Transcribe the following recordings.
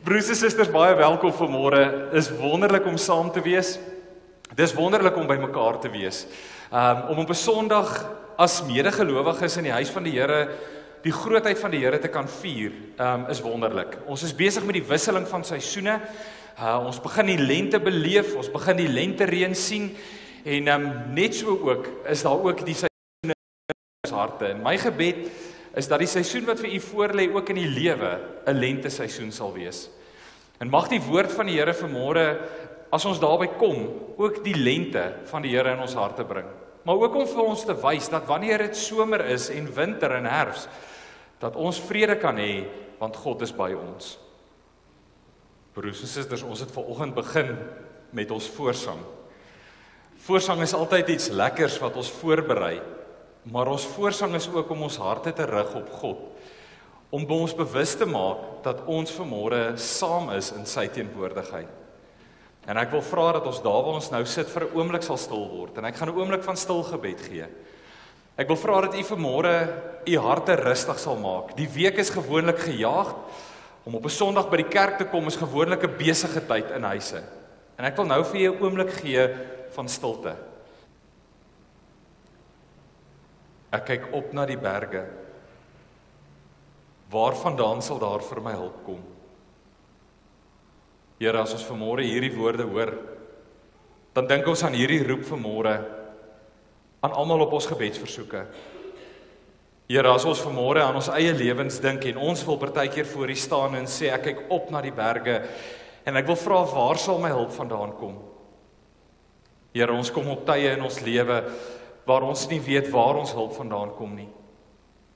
Broers en susters, baie welkom vanmôre. Dis wonderlik om saam te wees. Dis wonderlik om by mekaar te wees. Om op 'n Sondag as medegelowiges in die huis van die Here die grootheid van die Here te kan vier, is wonderlik. Ons is besig met die wisseling van seisoene. Ons begin die lente beleef, ons begin die lentereën sien en net so ook is daar ook die seisoene in ons harte. En my gebed is dat die seisoen wat vir u voorlê ook in die lewe 'n lenteseisoen sal wees. En mag die woord van die Here vanmôre, as ons daarby kom, ook die lente van die Here in ons harte bring. Maar ook om vir ons te wys dat wanneer dit somer is en winter en herfs, dat ons vrede kan hê, want God is by ons. Broers en susters, ons het vanoggend begin met ons voorsang. Voorsang is altyd iets lekkers wat ons voorberei. Maar ons voorsang is ook om ons harte te rig op God, om ons bewus te maak dat ons vanmôre saam is in sy teenwoordigheid. En ek wil vra dat ons daar waar ons nou sit vir 'n oomblik sal stil word, en ek gaan 'n oomblik van stil gebed gee. Ek wil vra dat u vanmôre u harte rustig sal maak. Die week is gewoonlik gejaagd, om op 'n Sondag by die kerk te kom is gewoonlik 'n besige tyd in huise. En ek wil nou vir jou 'n oomblik gee van stilte. Ek kyk op na die berge. Waarvandaan sal daar vir my hulp kom? Here, as ons vanmôre hierdie woorde hoor, dan dink ons aan hierdie roep vanmôre, aan almal op ons gebedsversoeke. Here, as ons vanmôre aan ons eie lewens dink en ons wil partykeer voor U staan en sê, ek kyk op na die berge, en ek wil vra, waar sal my hulp vandaan kom? Here, ons kom op tye in ons lewe, waar ons nie weet waar ons hulp vandaan kom nie.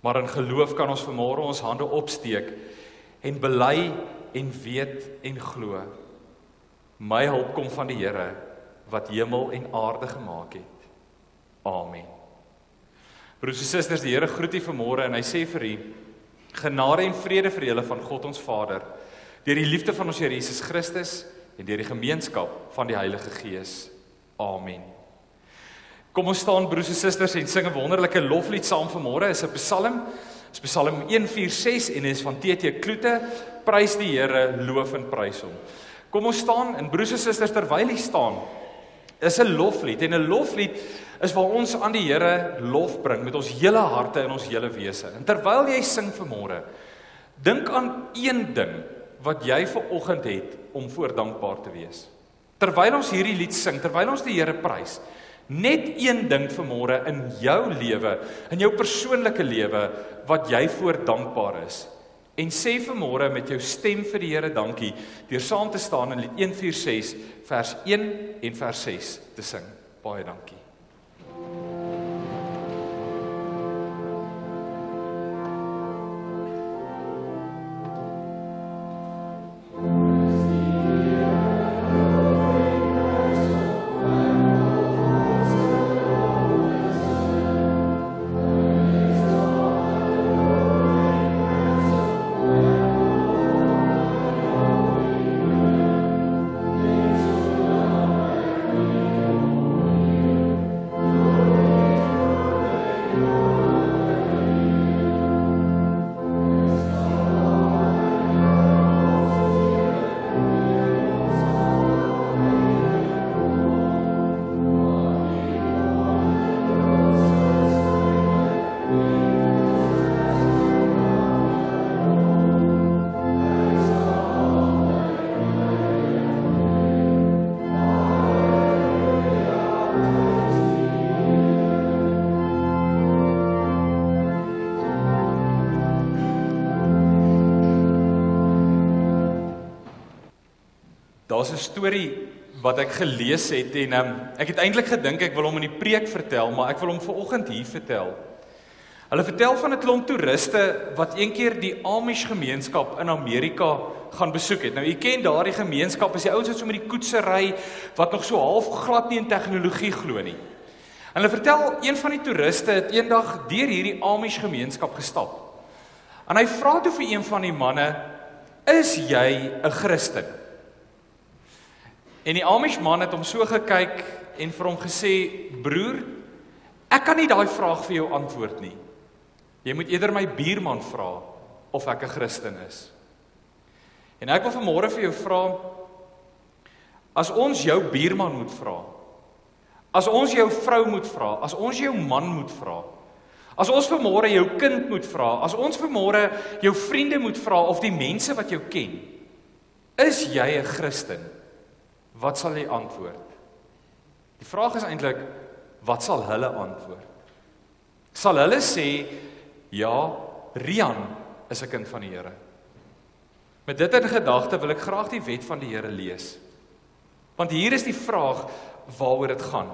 Maar in geloof kan ons vanmôre ons hande opsteek en bely en weet en glo. My hulp kom van die Here wat hemel en aarde gemaak het. Amen. Broers en susters, die Here groet u vanmôre en hy sê vir u, genade en vrede vir julle van God ons Vader, deur die liefde van ons Here Jesus Christus en deur die gemeenskap van die Heilige Gees. Amen. Kom ons staan, broers en susters, en sing 'n wonderlike loflied saam vanmôre. Is 'n Psalm, is Psalm 146 en is van T.T. Kloete. Prys die Here, loof en prys hom. Kom ons staan, en broers en susters, terwyl jy staan, is 'n loflied, en 'n loflied is waar ons aan die Here lof bring met ons hele harte en ons hele wese. En terwyl jy sing vanmôre, dink aan een ding wat jy vanoggend het om voor dankbaar te wees. Terwyl ons hierdie lied sing, terwyl ons die Here prys, net een ding vanmôre in jou lewe, in jou persoonlike lewe, wat jy voor dankbaar is. En sê vanmôre met jou stem vir die Here dankie, deur saam te staan in lied 146, vers 1 en vers 6 te sing. Baie dankie. Daar's 'n storie wat ek gelees het en ek het eintlik gedink ek wil hom in die preek vertel, maar ek wil hom vanoggend hier vertel. Hulle vertel van 'n klomp toeriste wat eendag die Amish gemeenskap in Amerika gaan besoek het. Nou, jy ken daardie gemeenskap, is die ouens wat so met die koetse ry, wat nog so half glad nie in tegnologie glo nie. En hulle vertel, een van die toeriste het eendag deur hierdie Amish gemeenskap gestap. En hy vra toe vir een van die manne, is jy 'n Christen? En die Amish man het hom so gekyk en vir hom gesê, broer, ek kan nie daai vraag vir jou antwoord nie. Jy moet eerder my buurman vra of ek 'n Christen is. En ek wil vanmôre vir jou vra, as ons jou buurman moet vra, as ons jou vrou moet vra, as ons jou man moet vra, as ons vanmôre jou kind moet vra, as ons vanmôre jou vriende moet vra, of die mense wat jou ken, is jy 'n Christen? Wat sal jy antwoord? Die vraag is eintlik, wat sal hulle antwoord? Sal hulle sê, ja, Rian is 'n kind van die Here? Met dit in gedagte wil ek graag die wet van die Here lees. Want hier is die vraag waaroor dit gaan.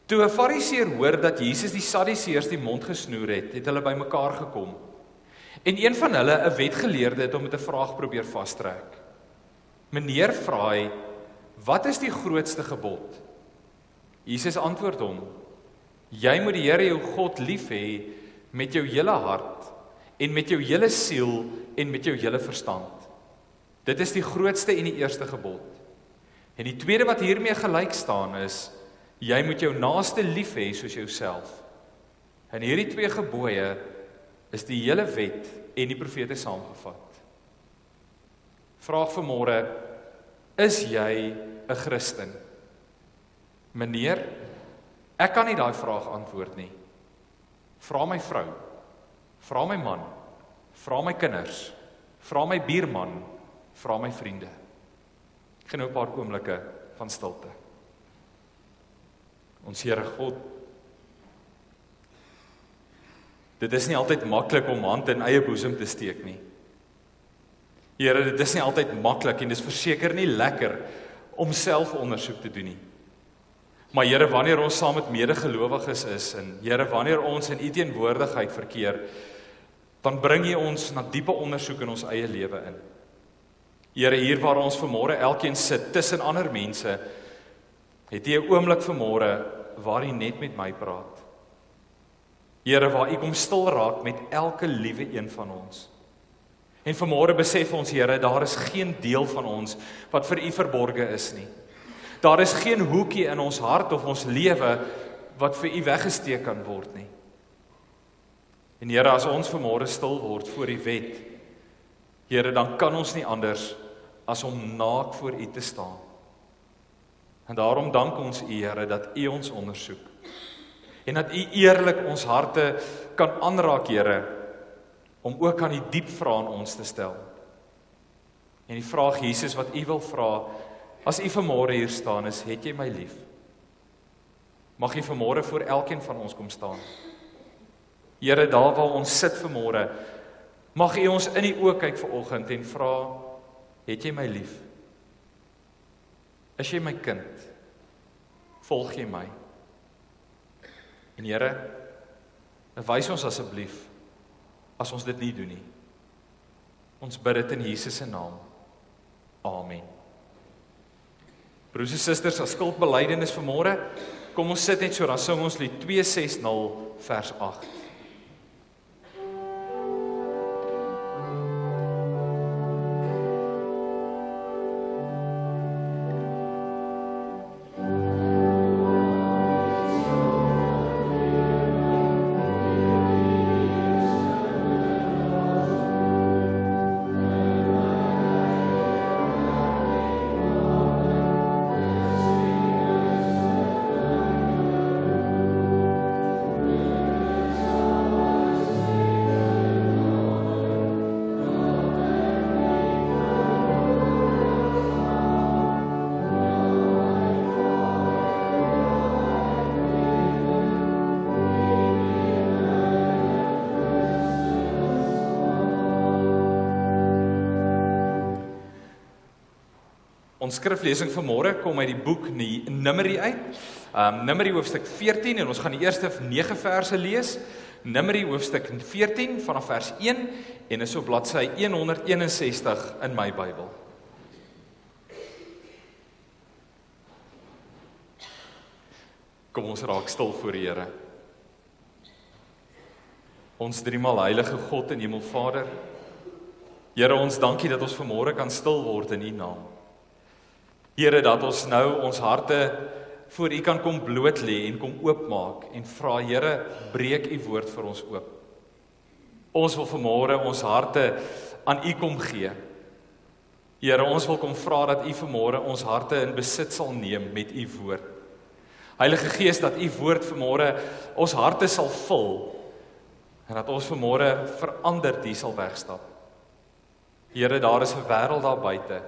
Toe 'n Fariseer hoor dat Jesus die Sadduseërs die mond gesnoer het, het hulle bymekaar gekom. En een van hulle, 'n wetgeleerde, het hom met 'n vraag probeer vastrek. Meneer, vra hy, wat is die grootste gebod? Jesus antwoord hom, jy moet die Here jou God lief hê met jou hele hart en met jou hele siel en met jou hele verstand. Dit is die grootste en die eerste gebod. En die tweede wat hiermee gelyk staan is, jy moet jou naaste lief hê soos jouself. En hierdie twee gebooie is die hele wet en die profete saamgevat. Vraag vanmôre, is jy 'n Christen? Meneer, ek kan nie daai vraag antwoord nie. Vra my vrou, vra my man, vra my kinders, vra my buurman, vra my vriende. Ek gaan nou 'n paar oomblikke van stilte. Ons Here God, dit is nie altyd maklik om hand in eie boesem te steek nie. Here, dit is nie altyd maklik en dis verseker nie lekker om selfondersoek te doen nie. Maar Here, wanneer ons saam met medegelowiges is en Here, wanneer ons in U teenwoordigheid verkeer, dan bring U ons na diepe ondersoek in ons eie lewe in. Here, hier waar ons vanmôre elkeen sit tussen ander mense, het U 'n oomblik vanmôre waar U net met my praat. Here, waar U kom stil raak met elke liewe een van ons. En vanmôre besef ons, Here, daar is geen deel van ons wat vir U verborge is nie. Daar is geen hoekie in ons hart of ons lewe wat vir U weggesteek kan word nie. En Here, as ons vanmôre stil word voor U wet, Here, dan kan ons nie anders as om naak voor U te staan. En daarom dank ons U, Here, dat U ons ondersoek. En dat U eerlik ons harte kan aanraak, Here, om ook aan die diep vrae aan ons te stel. En die vraag, Jesus, wat U wil vra, as U vanmôre hier staan is, het jy my lief? Mag U vanmôre voor elkeen van ons kom staan. Here, daar waar ons sit vanmôre, mag U ons in die oë kyk vanoggend en vra, het jy my lief? Is jy my kind? Volg jy my? En Here, wys ons asseblief as ons dit nie doen nie. Ons bid dit in Jesus se naam. Amen. Broers en susters, as skuldbelydenis vanmôre, kom ons sit net so, dan sing ons lied 260 vers 8. Ons skriflesing vanmôre kom uit die boek Numeri uit. Numeri hoofstuk 14 en ons gaan die eerste 9 verse lees. Numeri hoofstuk 14 vanaf vers 1 en is op bladsy 161 in my Bybel. Kom ons raak stil voor die Here. Ons driemaal heilige God en Hemelvader. Here, ons dankie dat ons vanmôre kan stil word in U naam. Here, dat ons nou ons harte voor U kan kom bloot lê en kom oopmaak en vra, Here, breek U woord vir ons oop. Ons wil vanmôre ons harte aan U kom gee. Here, ons wil kom vra dat U vanmôre ons harte in besit sal neem met U woord. Heilige Gees, dat U woord vanmôre ons harte sal vul, en dat ons vanmôre veranderd hier sal wegstap. Here, daar is 'n wêreld daar buite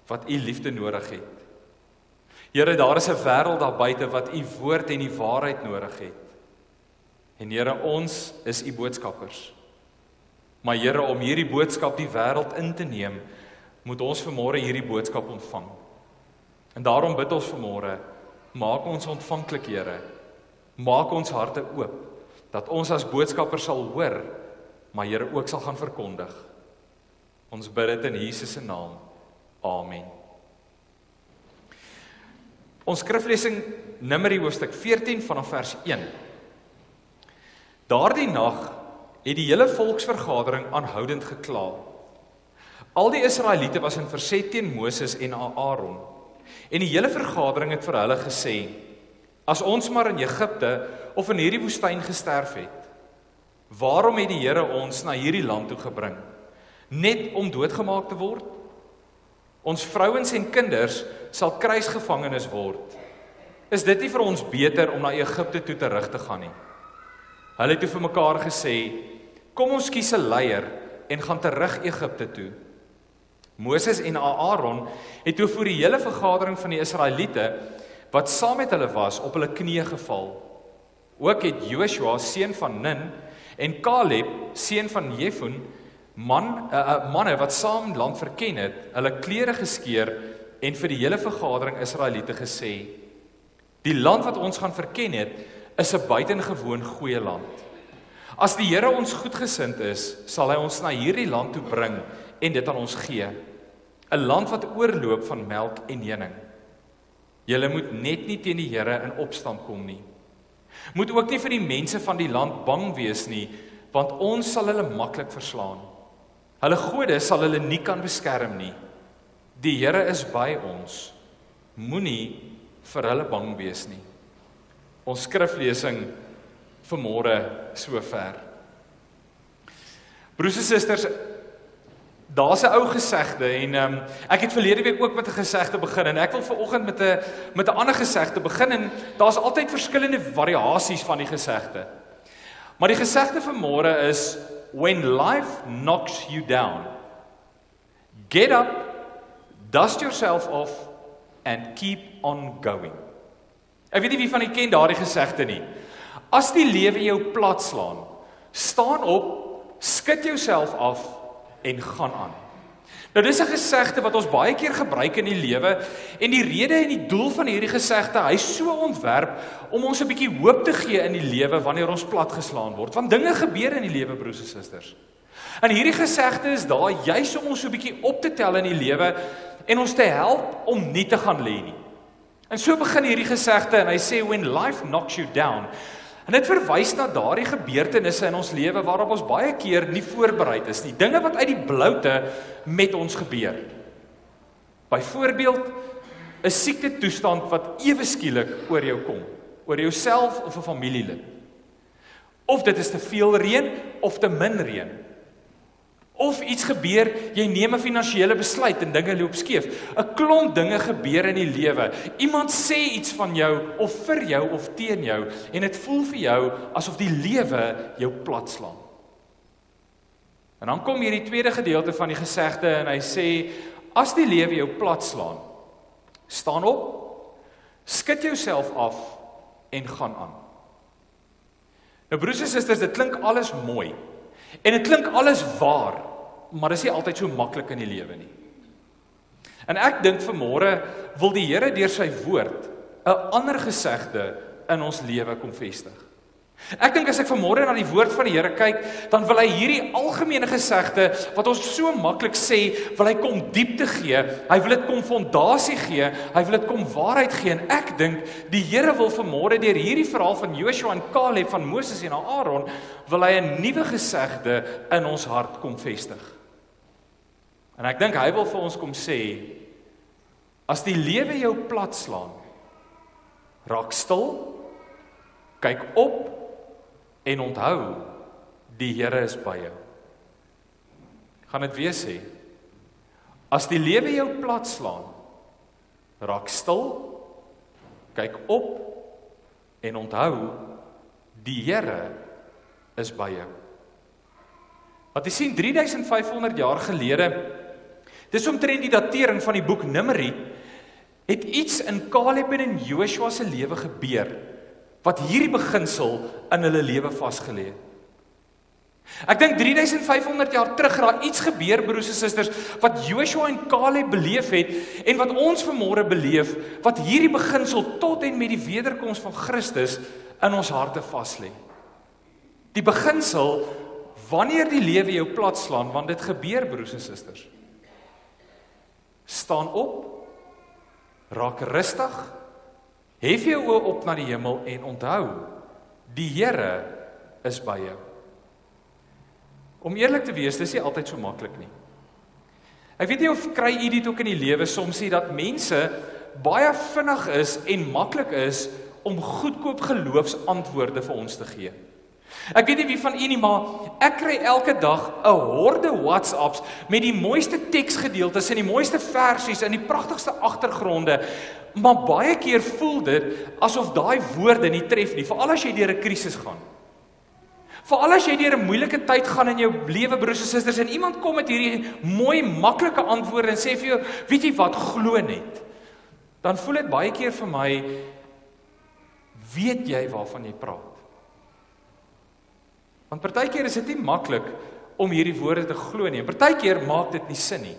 wat U liefde nodig het. Here, daar is 'n wêreld daar buite wat U woord en U waarheid nodig het. En Here, ons is U boodskappers. Maar Here, om hierdie boodskap die wêreld in te neem, moet ons vanmôre hierdie boodskap ontvang. En daarom bid ons vanmôre, maak ons ontvanklik, Here. Maak ons harte oop, dat ons as boodskappers sal hoor, maar Here ook sal gaan verkondig. Ons bid dit in Jesus se naam. Amen. Ons skriflesing Numeri hoofstuk 14 vanaf vers 1. Daardie nag het die hele volksvergadering aanhoudend gekla. Al die Israeliete was in verset teen Moses en Aaron. En die hele vergadering het vir hulle gesê, as ons maar in Egipte of in hierdie woestyn gesterf het, waarom het die Here ons na hierdie land toe gebring? Net om doodgemaak te word? Ons vrouens en kinders sal kruisgevangenes word. Is dit nie vir ons beter om na Egipte toe terug te gaan nie? Hulle het toe vir mekaar gesê, kom ons kies 'n leier en gaan terug Egipte toe. Moses en Aaron het toe voor die hele vergadering van die Israeliete, wat saam met hulle was, op hulle knieë geval. Ook het Joshua, seun van Nun, en Caleb, seun van Jefun, manne wat saam land verken het, hulle klere geskeur en vir die hele vergadering Israeliete gesê, die land wat ons gaan verken het, is 'n buitengewoon goeie land. As die Here ons goedgesind is, sal hy ons na hierdie land toe bring en dit aan ons gee. 'n Land wat oorloop van melk en honing. Julle moet net nie teen die Here in opstand kom nie. Moet ook nie vir die mense van die land bang wees nie, want ons sal hulle maklik verslaan. Hulle gode sal hulle nie kan beskerm nie. Die Here is by ons. Moenie vir hulle bang wees nie. Ons skriflesing vanmôre sover. Broers en susters, daar's 'n ou gesegde en ek het verlede week ook met 'n gesegde begin en ek wil vanoggend met 'n ander gesegde begin en daar's altyd verskillende variasies van die gesegde. Maar die gesegde vanmôre is, when life knocks you down, get up, dust yourself off and keep on going. Ek weet nie wie van julle ken daardie gesegde nie. As die lewe jou plat slaan, staan op, skud jouself af en gaan aan. Nou dis 'n gesegde wat ons baie keer gebruik in die lewe en die rede en die doel van hierdie gesegde, hy is so ontwerp om ons 'n bietjie hoop te gee in die lewe wanneer ons plat geslaan word. Want dinge gebeur in die lewe, broers en susters. En hierdie gesegde is daar juis om ons so 'n bietjie op te tel in die lewe en ons te help om nie te gaan lê nie. En so begin hierdie gesegde en hy sê, when life knocks you down. En dit verwys na daardie gebeurtenisse in ons lewe waarop ons baie keer nie voorbereid is nie. Dinge wat uit die bloute met ons gebeur. Byvoorbeeld 'n siekte toestand wat ewe skielik oor jou kom, oor jouself of 'n familielid. Of dit is te veel reën of te min reën. Of iets gebeur, jy neem 'n finansiële besluit en dinge loop skeef. 'n Klomp dinge gebeur in die lewe. Iemand sê iets van jou of vir jou of teen jou en dit voel vir jou asof die lewe jou plat slaan. En dan kom hierdie tweede gedeelte van die gesegde en hy sê, as die lewe jou plat slaan, staan op, skud jouself af en gaan aan. Nou broers en susters, dit klink alles mooi. En dit klink alles waar, maar dit is nie altyd so maklik in die lewe nie. En ek dink vanmôre wil die Here deur sy woord 'n ander gesegde in ons lewe kom vestig. Ek dink as ek vanmôre na die woord van die Here kyk, dan wil hy hierdie algemene gesegde wat ons so maklik sê, wil hy kom diepte gee. Hy wil dit kom fondasie gee, hy wil dit kom waarheid gee en ek dink die Here wil vanmôre deur hierdie verhaal van Joshua en Caleb, van Moses en Aaron, wil hy 'n nuwe gesegde in ons hart kom vestig. En ek dink hy wil vir ons kom sê, as die lewe jou plat slaan, raak stil, kyk op en onthou, die Here is by jou. Gaan dit weer sê. As die lewe jou plat slaan, raak stil, kyk op en onthou, die Here is by jou. Wat jy sien, 3500 jaar gelede, dis omtrent die datering van die boek Numeri, het iets in Caleb en in Joshua se lewe gebeur, wat hierdie beginsel in hulle lewe vasgelê het. Ek dink 3500 jaar terug raak iets gebeur, broers en susters, wat Joshua en Caleb beleef het, en wat ons vanmôre beleef, wat hierdie beginsel tot en met die wederkoms van Christus in ons harte vaslê. Die beginsel, wanneer die lewe jou plat slaan, want dit gebeur, broers en susters. Staan op, raak rustig, hef jou oë op na die hemel en onthou, die Here is by jou. Om eerlik te wees, dis nie altyd so maklik nie. Ek weet nie of kry u dit ook in die lewe soms sê dat mense baie vinnig is en maklik is om goedkoop geloofsantwoorde vir ons te gee. Ek weet nie wie van u nie, maar ek kry elke dag 'n horde WhatsApps met die mooiste teksgedeeltes en die mooiste versies en die pragtigste agtergronde, maar baie keer voel dit asof daai woorde nie tref nie, veral as jy deur 'n krisis gaan. Veral as jy deur 'n moeilike tyd gaan in jou lewe, broers en susters, en iemand kom met hierdie mooi, maklike antwoorde en sê vir jou, weet jy wat, glo net. Dan voel dit baie keer vir my, weet jy waarvan jy praat? Want partykeer is dit nie maklik om hierdie woorde te glo nie. En partykeer maak dit nie sin nie.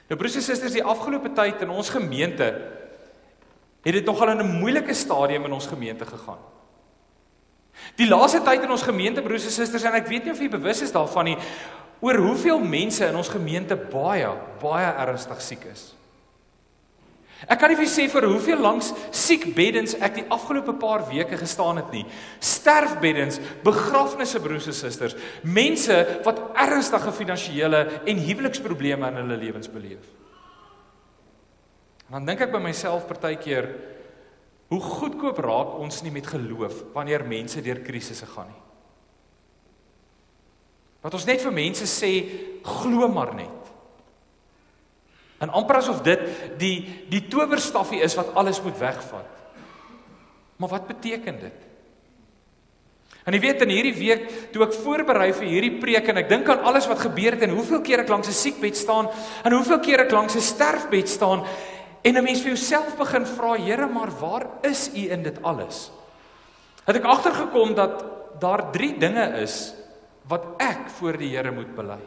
Nou broers en susters, die afgelope tyd in ons gemeente het dit nogal in 'n moeilike stadium in ons gemeente gegaan. Die laaste tyd in ons gemeente, broers en susters, en ek weet nie of jy bewus is daarvan nie, oor hoeveel mense in ons gemeente baie ernstig siek is. Ek kan nie vir sê vir hoeveel langs siekbeddens ek die afgelope paar weke gestaan het nie. Sterfbeddens, begrafnisse, broers en susters, mense wat ernstige finansiële en huweliksprobleme in hulle lewens beleef. En dan dink ek by myself partykeer, hoe goedkoop raak ons nie met geloof wanneer mense deur krisisse gaan nie. Wat ons net vir mense sê, glo maar net. En amper asof dit die towerstafie is wat alles moet wegvat. Maar wat beteken dit? En jy weet, in hierdie week, toe ek voorberei vir hierdie preek, en ek dink aan alles wat gebeur het, en hoeveel keer ek langs 'n siekbed staan, en hoeveel keer ek langs 'n sterfbed staan, en 'n mens vir jouself begin vra, Here, maar waar is U in dit alles? Het ek agtergekom dat daar 3 dinge is, wat ek voor die Here moet bely.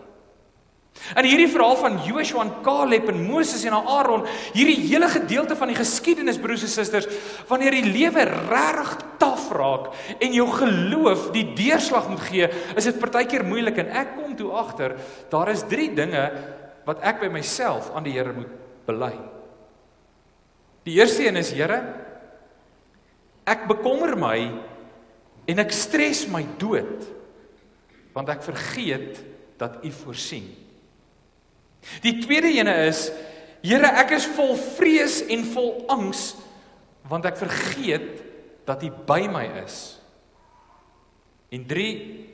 En hierdie verhaal van Joshua en Caleb en Moses en Aaron, hierdie hele gedeelte van die geskiedenis, broers en susters, wanneer die lewe regtig taaf raak en jou geloof die deurslag moet gee, is dit partykeer moeilik, en ek kom toe agter, daar is 3 dinge wat ek by myself aan die Here moet bely. Die eerste een is, Here, ek bekommer my en ek stres my dood, want ek vergeet dat U voorsien. Die tweede ene is, Here, ek is vol vrees en vol angs, want ek vergeet dat U by my is. En 3,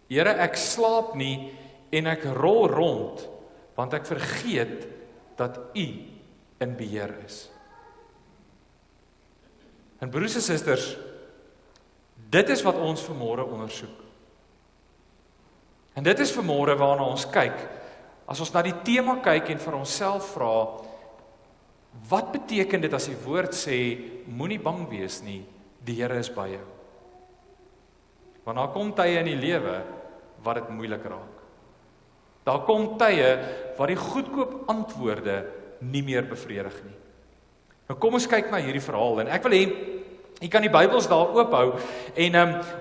Here, ek slaap nie en ek rol rond, want ek vergeet dat U in beheer is. En broers en susters, dit is wat ons vanmôre ondersoek. En dit is vanmôre waarna ons kyk, as ons na die tema kyk en vir onsself vra, wat beteken dit as die woord sê, moenie bang wees nie, die Here is by jou. Want daar kom tye in die lewe wat dit moeilik raak. Daar kom tye wat die goedkoop antwoorde nie meer bevredig nie. Nou kom ons kyk na hierdie verhaal, en ek wil hê, jy kan die Bybels daar oophou, en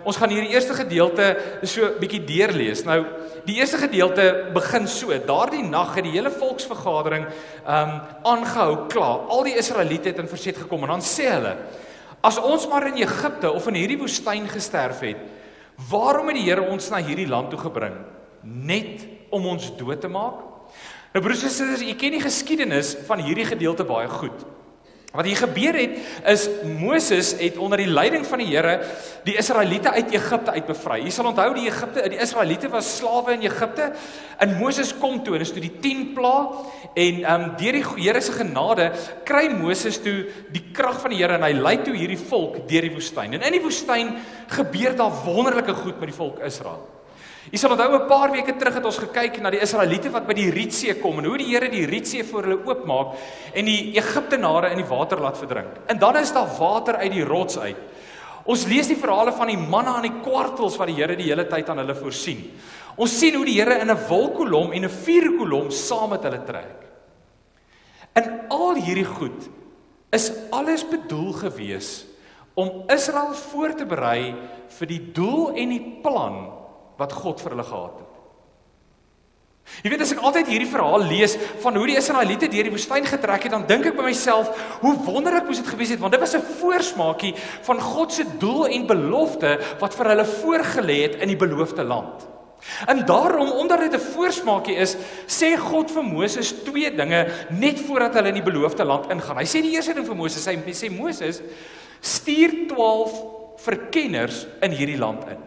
ons gaan hierdie eerste gedeelte so bietjie deurlees. Nou, die eerste gedeelte begin so, daardie nag het die hele volksvergadering aangehou klaar, al die Israeliete het in verset gekom, en dan sê hulle, as ons maar in Egipte of in hierdie woestyn gesterf het, waarom het die Here ons na hierdie land toe gebring? Net om ons dood te maak? Nou broers en susters, jy ken die geskiedenis van hierdie gedeelte baie goed. Wat hier gebeur het, is Moses het onder die leiding van die Here die Israeliete uit Egipte uit bevry. Jy sal onthou die Israeliete was slawe in Egipte en Moses kom toe en is toe die 10 plaae en deur die Here se genade kry Moses toe die krag van die Here en hy lei toe hierdie volk deur die woestyn. En in die woestyn gebeur daar wonderlike goed met die volk Israel. Jy sal onthou 'n paar weke terug het ons gekyk na die Israeliete wat by die Rietsee kom en hoe die Here die Rietsee vir hulle oopmaak en die Egiptenare in die water laat verdrink. En dan is daar water uit die rots uit. Ons lees die verhale van die manna en die kwartels wat die Here die hele tyd aan hulle voorsien. Ons sien hoe die Here in 'n wolkkolom en 'n vuurkolom saam met hulle trek. En al hierdie goed is alles bedoel gewees om Israel voor te berei vir die doel en die plan wat God vir hulle gehad het. Jy weet, as ek altyd hierdie verhaal lees van hoe die Israeliete deur die woestyn getrek het, dan dink ek by myself, hoe wonderlik moes dit gewees het, want dit was 'n voorsmaakie van God se doel en belofte wat vir hulle voorgelê het in die beloofde land. En daarom, omdat dit 'n voorsmaakie is, sê God vir Moses 2 dinge net voordat hulle in die beloofde land ingaan. Hy sê die eerste ding vir Moses, hy sê Moses, stuur 12 verkenners in hierdie land in.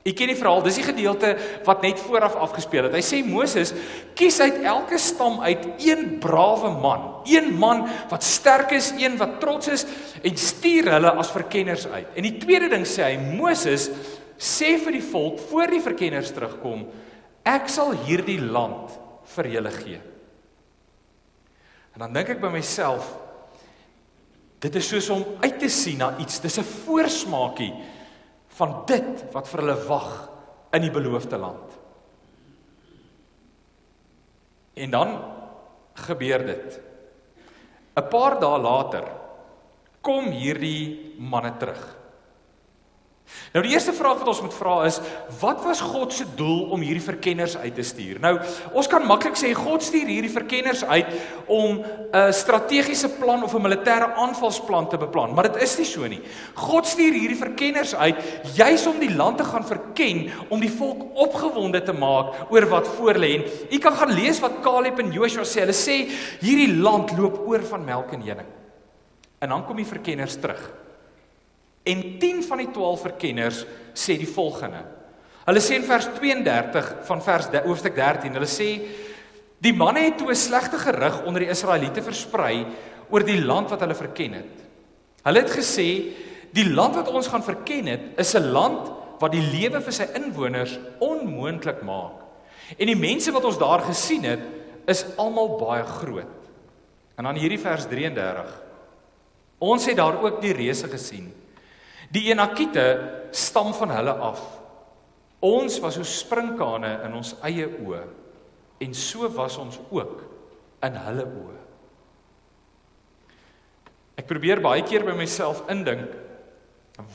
Ek ken die verhaal, dis die gedeelte wat net vooraf afgespeel het. Hy sê Moses, kies uit elke stam uit 1 brawe man, 1 man wat sterk is, 1 wat trots is, en stuur hulle as verkenners uit. En die tweede ding sê hy, Moses, sê vir die volk, voor die verkenners terugkom, ek sal hierdie land vir julle gee. En dan dink ek by myself, dit is soos om uit te sien na iets, dis 'n voorsmaakie van dit wat vir hulle wag in die beloofde land. En dan gebeur dit. 'n Paar dae later kom hierdie manne terug. Nou die eerste vraag wat ons moet vra is, wat was God se doel om hierdie verkenners uit te stuur? Nou, ons kan maklik sê, God stuur hierdie verkenners uit om 'n strategiese plan of 'n militêre aanvalsplan te beplan, maar dit is nie so nie. God stuur hierdie verkenners uit, juis om die land te gaan verken, om die volk opgewonde te maak oor wat voor lê. En jy kan gaan lees wat Caleb en Joshua sê, hulle sê, hierdie land loop oor van melk en honing. En dan kom die verkenners terug. En 10 van die 12 verkenners sê die volgende. Hulle sê in vers 32 van hoofstuk 13, hulle sê, die manne het toe 'n slegte gerug onder die Israeliete versprei oor die land wat hulle verken het. Hulle het gesê, die land wat ons gaan verken het, is 'n land wat die lewe vir sy inwoners onmoontlik maak. En die mense wat ons daar gesien het, is almal baie groot. En dan hierdie vers 33. Ons het daar ook die reuse gesien. Die Enakite stam van hulle af. Ons was soos sprinkane in ons eie oë, en so was ons ook in hulle oë. Ek probeer baie keer by myself indink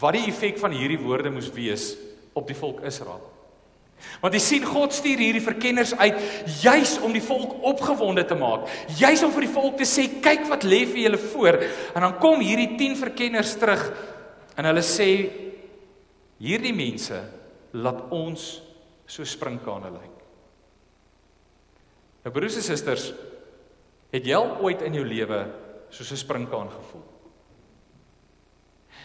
wat die effek van hierdie woorde moes wees op die volk Israel. Want jy sien, God stuur hierdie verkenners uit, juis om die volk opgewonde te maak, juis om vir die volk te sê, kyk wat lê vir julle voor, en dan kom hierdie 10 verkenners terug, en hulle sê, hierdie mense, laat ons so sprinkane lyk. Nou broers en susters, het jy al ooit in jou lewe soos 'n sprinkaan gevoel?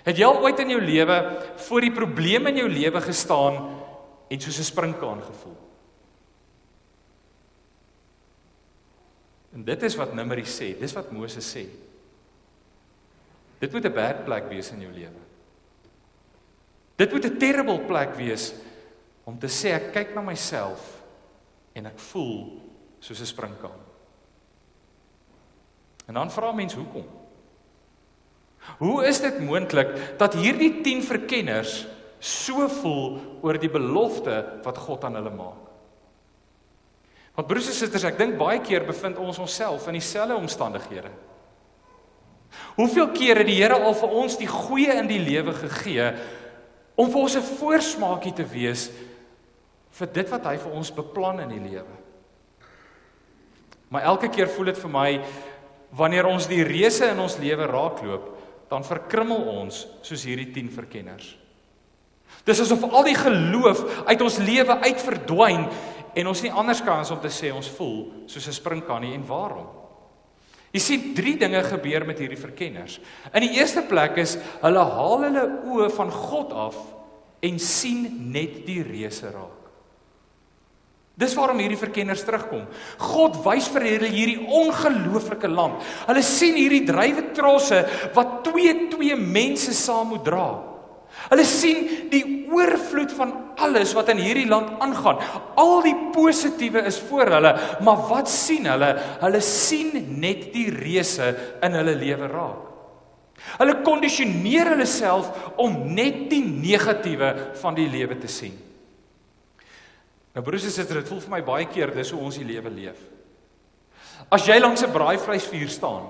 Het jy al ooit in jou lewe voor die probleme in jou lewe gestaan en soos 'n sprinkaan gevoel? En dit is wat Numeri sê, dis wat Moses sê. Dit moet 'n bad plek wees in jou lewe. Dit moet 'n terrible plek wees om te sê, ek kyk na myself en ek voel soos 'n sprinkaan. En dan vra mens, hoekom? Hoe is dit moontlik dat hierdie 10 verkenners so voel oor die belofte wat God aan hulle maak? Want broers en susters, ek dink baie keer bevind ons onsself in dieselfde omstandighede. Hoeveel keer het die Here al vir ons die goeie in die lewe gegee, om vir ons 'n voorsmaakie te wees vir dit wat hy vir ons beplan in die lewe. Maar elke keer voel dit vir my, wanneer ons die reuse in ons lewe raakloop, dan verkrummel ons soos hierdie 10 verkenners. Dis asof al die geloof uit ons lewe uitverdwyn en ons nie anders kan as om te sê ons voel soos 'n sprinkaan nie. En waarom? Jy sien 3 dinge gebeur met hierdie verkenners. In die eerste plek is, hulle haal hulle oë van God af en sien net die reuse raak. Dis waarom hierdie verkenners terugkom. God wys vir hulle hierdie ongelooflike land. Hulle sien hierdie druiwetrosse wat twee mense saam moet dra. Hulle sien die oorvloed van alles wat in hierdie land aangaan. Al die positiewe is voor hulle, maar wat sien hulle? Hulle sien net die reuse in hulle lewe raak. Hulle kondisioneer hulle self om net die negatiewe van die lewe te sien. Nou broers en susters, dit voel vir my baie keer dis hoe ons die lewe leef. As jy langs 'n braaivleisvuur staan,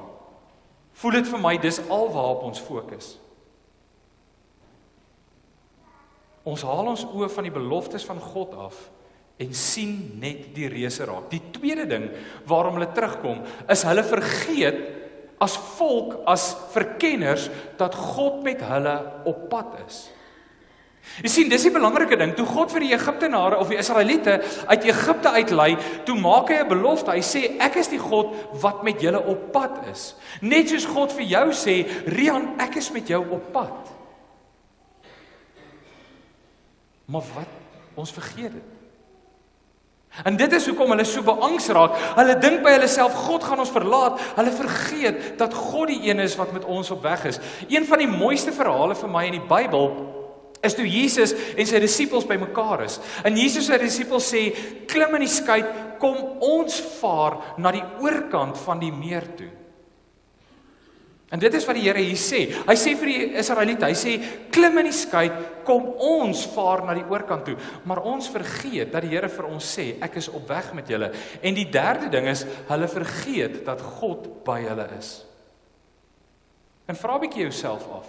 voel dit vir my dis alwaarop ons fokus. Ons haal ons oë van die beloftes van God af en sien net die reuse raak. Die tweede ding waarom hulle terugkom, is hulle vergeet as volk, as verkenners, dat God met hulle op pad is. Jy sien, dis die belangrike ding. Toe God vir die Egiptenare of die Israeliete uit Egipte uitlei, toe maak hy 'n belofte. Hy sê, ek is die God wat met julle op pad is. Net soos God vir jou sê, Rian, ek is met jou op pad. Maar wat? Ons vergeet dit. En dit is hoekom hulle so beangs raak. Hulle dink by hulle self, God gaan ons verlaat. Hulle vergeet dat God die een is wat met ons op weg is. Een van die mooiste verhale vir my in die Bybel is toe Jesus en sy disippels bymekaar is. En Jesus en sy disippels sê, klim in die skei, kom ons vaar na die oorkant van die meer toe. En dit is wat die Here hier sê. Hy sê vir die Israeliete, hy sê, klim in die skei, kom ons vaar na die oorkant toe. Maar ons vergeet dat die Here vir ons sê, ek is op weg met julle. En die derde ding is, hulle vergeet dat God by hulle is. En vra 'n bietjie jouself af.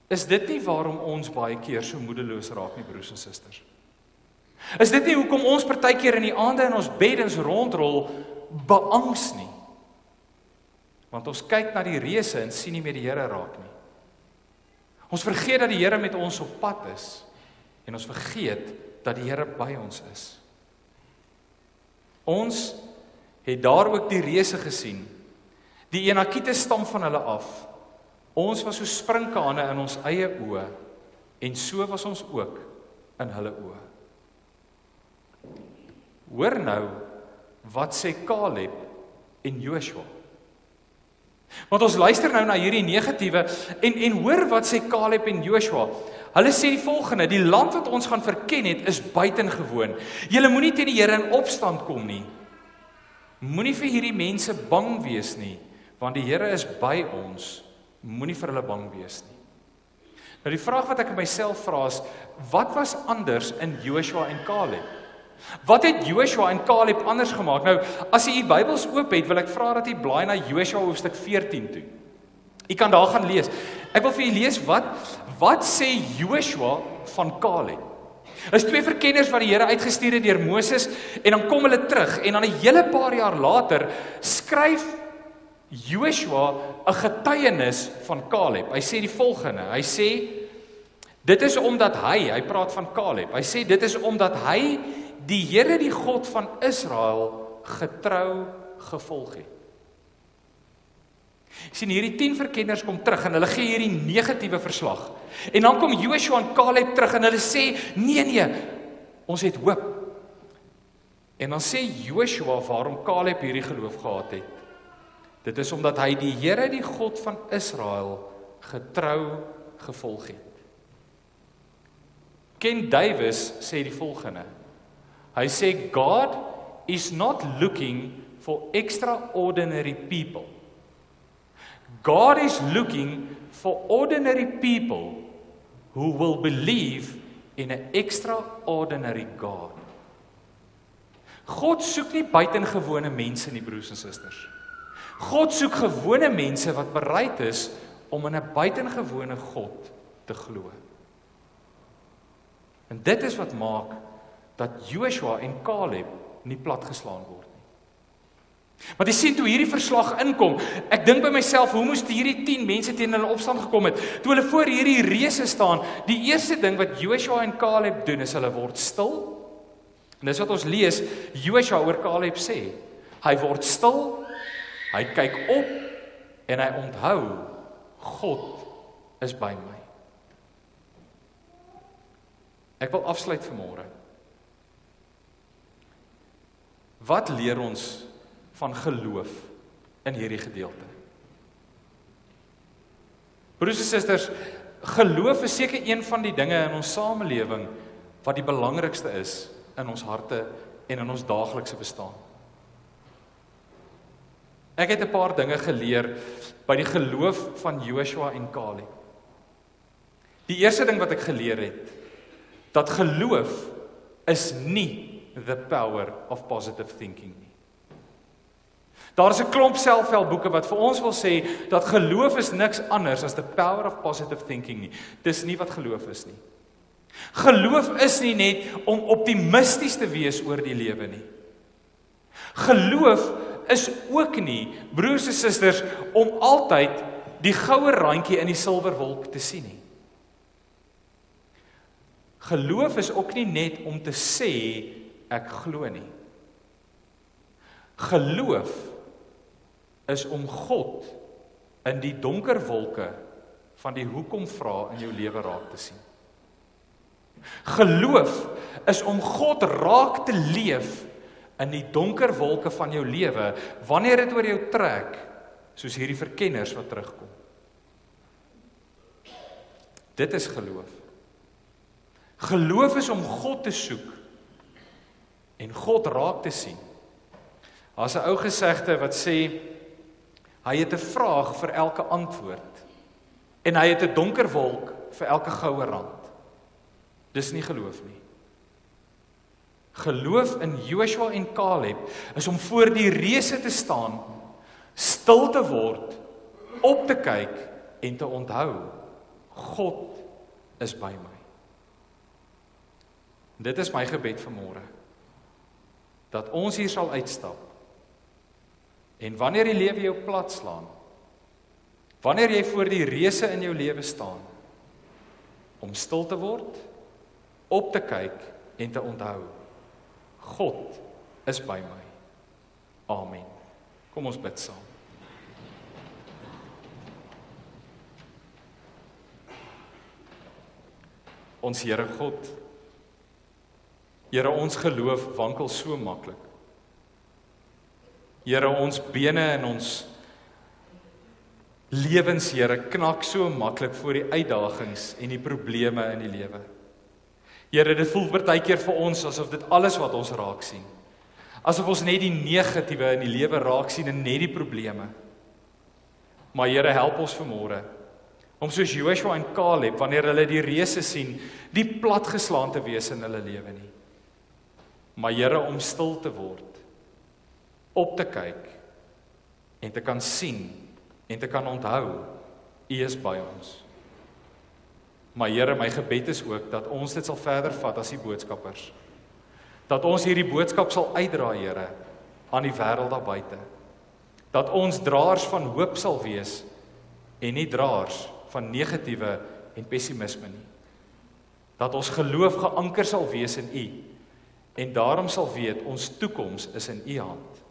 Is dit nie waarom ons baie keer so moedeloos raak nie, broers en susters? Is dit nie hoekom ons partykeer in die aande in ons beddens rondrol beangs nie? Want ons kyk na die reuse en sien nie meer die Here raak nie. Ons vergeet dat die Here met ons op pad is en ons vergeet dat die Here by ons is. Ons het daar ook die reuse gesien. Die Enakite stam van hulle af. Ons was so sprinkane in ons eie oë en so was ons ook in hulle oë. Hoor nou wat sê Caleb en Joshua. Want ons luister nou na hierdie negatiewe en hoor wat sê Caleb en Joshua. Hulle sê die volgende, die land wat ons gaan verken het is buitengewoon. Julle moenie teen die Here in opstand kom nie. Moenie vir hierdie mense bang wees nie, want die Here is by ons. Moenie vir hulle bang wees nie. Nou die vraag wat ek myself vra is, wat was anders in Joshua en Caleb? Wat het Joshua en Caleb anders gemaak? Nou, as jy die Bybels oop het, wil ek vra dat jy blaai na Joshua hoofstuk 14 toe. Jy kan daar gaan lees. Ek wil vir julle lees wat sê Joshua van Caleb. Is 2 verkenners wat die Here uitgestuur het deur Moses en dan kom hulle terug en dan 'n hele paar jaar later skryf Joshua 'n getuienis van Caleb. Hy sê die volgende. Hy sê dit is omdat hy praat van Caleb. Hy sê dit is omdat hy die Here die God van Israel getrou gevolg het. Sien hierdie 10 verkenners kom terug en hulle gee hierdie negatiewe verslag. En dan kom Joshua en Caleb terug en hulle sê nee, ons het hoop. En dan sê Joshua waarom Caleb hierdie geloof gehad het. Dit is omdat hy die Here die God van Israel getrou gevolg het. Ken Davis sê die volgende. Hy sê God is not looking for extraordinary people. God is looking for ordinary people who will believe in an extraordinary God. God soek nie buitengewone mense nie, broers en susters. God soek gewone mense wat bereid is om in 'n buitengewone God te glo. En dit is wat maak dat Joshua en Caleb nie platgeslaan word nie. Want jy sien toe hierdie verslag inkom, ek dink by myself, hoe moes hierdie 10 mense teen hulle opstand gekom het? Toe hulle voor hierdie reuse staan, die eerste ding wat Joshua en Caleb doen is hulle word stil. En dis wat ons lees, Joshua oor Caleb sê, hy word stil Hy kyk op en hy onthou, God is by my. Ek wil afsluit vanmôre. Wat leer ons van geloof in hierdie gedeelte? Broers en susters, geloof is seker een van die dinge in ons samelewing wat die belangrikste is in ons harte en in ons daaglikse bestaan. Ek het 'n paar dinge geleer by die geloof van Joshua en Caleb. Die eerste ding wat ek geleer het, dat geloof is nie the power of positive thinking nie. Daar is 'n klomp selfhelpboeke wat vir ons wil sê dat geloof is niks anders as the power of positive thinking nie. Dis nie wat geloof is nie. Geloof is nie net om optimisties te wees oor die lewe nie. Geloof is ook nie, broers en susters, om altyd die goue randjie in die silwerwolk te sien nie. Geloof is ook nie net om te sê ek glo nie. Geloof is om God in die donker wolke van die hoekom vra in jou lewe raak te sien. Geloof is om God raak te leef in die donker wolke van jou lewe wanneer dit oor jou trek, soos hierdie verkenners wat terugkom. Dit is geloof. Geloof is om God te soek en God raak te sien. Daar's 'n ou gesegde wat sê hy het 'n vraag vir elke antwoord en hy het 'n donker wolk vir elke goue rand. Dis nie geloof nie. Geloof in Joshua en Caleb is om voor die reëse te staan, stil te word, op te kyk en te onthou, God is by my. Dit is my gebed vanmôre, dat ons hier sal uitstap, en wanneer die lewe jou plat slaan, wanneer jy voor die reëse in jou lewe staan, om stil te word, op te kyk en te onthou, God is by my. Amen. Kom ons bid saam. Ons Here God, Here, ons geloof wankel so maklik. Here, ons bene en ons lewens, Here, knak so maklik voor die uitdagings en die probleme in die lewe. Here, dit voel partykeer vir ons asof dit alles wat ons raak sien. Asof ons net die negatiewe in die lewe raak sien en net die probleme. Maar Here, help ons vanmôre om soos Joshua en Caleb, wanneer hulle die reëse sien, nie platgeslaan te wees in hulle lewe nie. Maar Here, om stil te word, op te kyk en te kan sien en te kan onthou, U is by ons. Maar Here, my gebed is ook dat ons dit sal verder vat as die boodskappers. Dat ons hierdie boodskap sal uitdra, Here, aan die wêreld daar buite. Dat ons draers van hoop sal wees en nie draers van negatiewe en pessimisme nie. Dat ons geloof geanker sal wees in U en daarom sal weet ons toekoms is in U hand.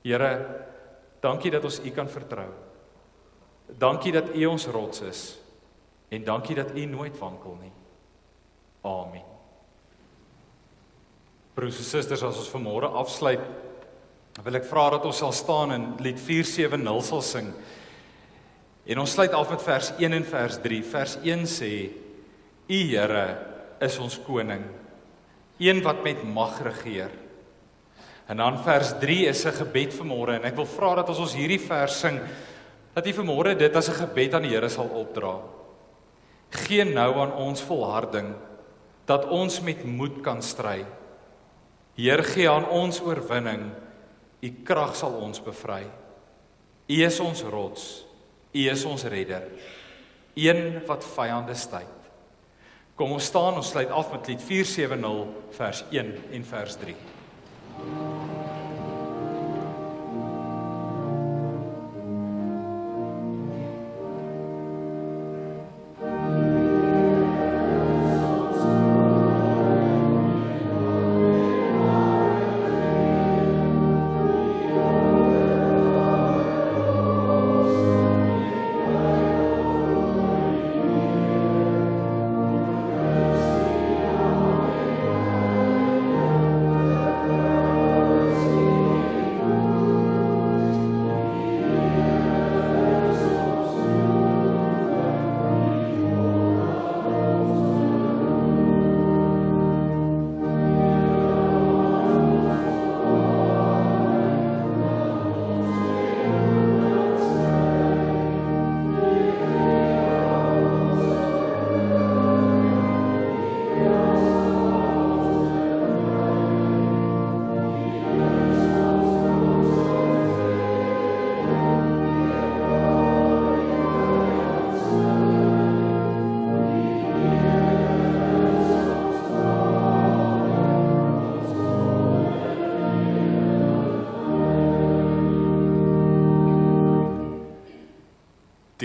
Here, dankie dat ons U kan vertrou. Dankie dat U ons rots is en dankie dat U nooit wankel nie. Amen. Broers en susters, as ons vanmôre afsluit, wil ek vra dat ons sal staan en lied 470 sal sing. En ons sluit af met vers 1 en vers 3. Vers 1 sê, U Here is ons koning, een wat met mag regeer. En dan vers 3 is 'n gebed vanmôre en ek wil vra dat as ons hierdie vers sing, dat U vanmôre dit as 'n gebed aan die Here sal opdra. Gee nou aan ons volharding, dat ons met moed kan stry. Heer, gee aan ons oorwinning, U krag sal ons bevry. U is ons rots, U is ons redder, een wat vyande stryd. Kom ons staan, ons sluit af met lied 470 vers 1 en vers 3.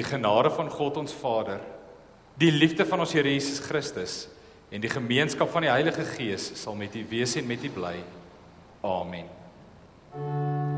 die genade van God ons Vader, die liefde van ons Here Jesus Christus en die gemeenskap van die Heilige Gees sal met u wees en met u bly. Amen.